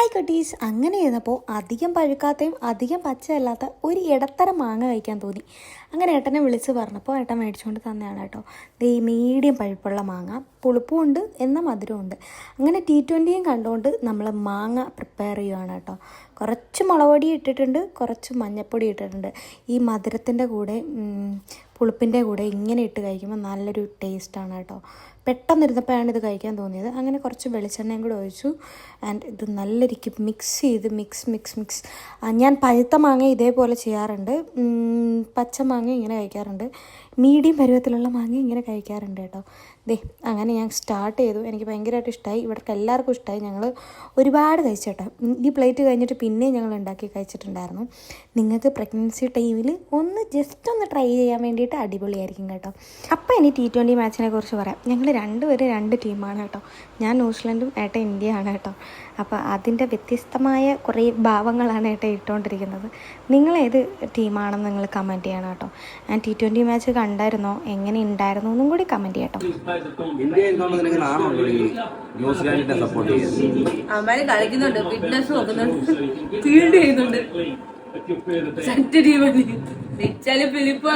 Hi കുട്ടീസ്, അങ്ങനെ ചെയ്തപ്പോൾ അധികം പഴുക്കാത്തയും അധികം പച്ചയല്ലാത്ത ഒരു ഇടത്തരം മാങ്ങ കഴിക്കാൻ തോന്നി. അങ്ങനെ ഏട്ടനെ വിളിച്ച് പറഞ്ഞപ്പോൾ ഏട്ടൻ മേടിച്ചുകൊണ്ട് തന്നെയാണ് കേട്ടോ. ഈ മീഡിയം പഴുപ്പുള്ള മാങ്ങ, പുളിപ്പുമുണ്ട് എന്നാൽ മധുരമുണ്ട്. അങ്ങനെ T20യും കണ്ടുകൊണ്ട് നമ്മൾ മാങ്ങ പ്രിപ്പയർ ചെയ്യുകയാണ് കേട്ടോ. കുറച്ച് മുളക് പൊടി ഇട്ടിട്ടുണ്ട്, കുറച്ച് മഞ്ഞൾപ്പൊടി ഇട്ടിട്ടുണ്ട്. ഈ മധുരത്തിൻ്റെ കൂടെ പുളിപ്പിൻ്റെ കൂടെ ഇങ്ങനെ ഇട്ട് കഴിക്കുമ്പോൾ നല്ലൊരു ടേസ്റ്റാണ് കേട്ടോ. പെട്ടെന്നിരുന്നപ്പോഴാണ് ഇത് കഴിക്കാൻ തോന്നിയത്. അങ്ങനെ കുറച്ച് വെളിച്ചെണ്ണയും കൂടെ ഒഴിച്ചു. ആൻഡ് ഇത് നല്ല രീതിക്ക് മിക്സ് ചെയ്ത് മിക്സ്. ഞാൻ പഴുത്ത മാങ്ങ ഇതേപോലെ ചെയ്യാറുണ്ട്, പച്ച മാങ്ങ ഇങ്ങനെ കഴിക്കാറുണ്ട്, മീഡിയം പരുവത്തിലുള്ള മാങ്ങ ഇങ്ങനെ കഴിക്കാറുണ്ട് കേട്ടോ. അങ്ങനെ ഞാൻ സ്റ്റാർട്ട് ചെയ്തു. എനിക്ക് ഭയങ്കരമായിട്ട് ഇഷ്ടമായി, ഇവിടേക്ക് എല്ലാവർക്കും ഇഷ്ടമായി. ഞങ്ങൾ ഒരുപാട് കഴിച്ചേട്ടോ. ഈ പ്ലേറ്റ് കഴിഞ്ഞിട്ട് പിന്നെയും ഞങ്ങൾ ഉണ്ടാക്കി കഴിച്ചിട്ടുണ്ടായിരുന്നു. നിങ്ങൾക്ക് പ്രഗ്നൻസി ടൈമിൽ ജസ്റ്റ് ഒന്ന് ട്രൈ ചെയ്യാൻ വേണ്ടിയിട്ട് അടിപൊളിയായിരിക്കും കേട്ടോ. അപ്പോൾ ഇനി T20 മാച്ചിനെ കുറിച്ച് പറയാം. ഞങ്ങൾ രണ്ടുപേരും രണ്ട് ടീമാണ് കേട്ടോ. ഞാൻ ന്യൂസിലൻഡും ഏട്ടൻ ഇന്ത്യയാണ് കേട്ടോ. അപ്പോൾ അതിൻ്റെ വ്യത്യസ്തമായ കുറേ ഭാവങ്ങളാണ് ഏട്ടൻ ഇട്ടുകൊണ്ടിരിക്കുന്നത്. നിങ്ങളേത് ടീമാണെന്ന് നിങ്ങൾ കമൻറ്റ് ചെയ്യണം കേട്ടോ. ഞാൻ T20 മാച്ച് കണ്ടായിരുന്നോ, എങ്ങനെ ഉണ്ടായിരുന്നു എന്നും കൂടി കമൻറ്റ് ചെയ്യട്ടോ. അവന്മാര് കളിക്കുന്നുണ്ട്, ഫിറ്റ്നസ് നോക്കുന്നുണ്ട്, ഫീൽഡ് ചെയ്യുന്നുണ്ട്. ഫിലിപ്പ്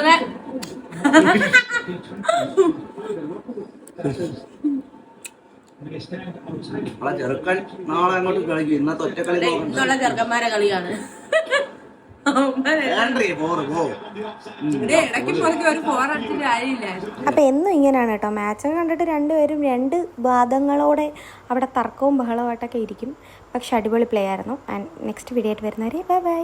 ചെറുക്കൻ നാളെ അങ്ങോട്ട് കളിക്കും. ഇന്നത്തെ ഒറ്റക്കളി ചെറുക്കന്മാരെ കളിയാണ്. അപ്പൊ എന്നും ഇങ്ങനെയാണ് കേട്ടോ. മാച്ച് കണ്ടിട്ട് രണ്ടുപേരും രണ്ട് വാദങ്ങളോടെ അവിടെ തർക്കവും ബഹളമായിട്ടൊക്കെ ഇരിക്കും. പക്ഷെ അടിപൊളി പ്ലേ ആയിരുന്നു. ആൻഡ് നെക്സ്റ്റ് വീഡിയോ ആയിട്ട് വരുന്നവരെ ബൈ.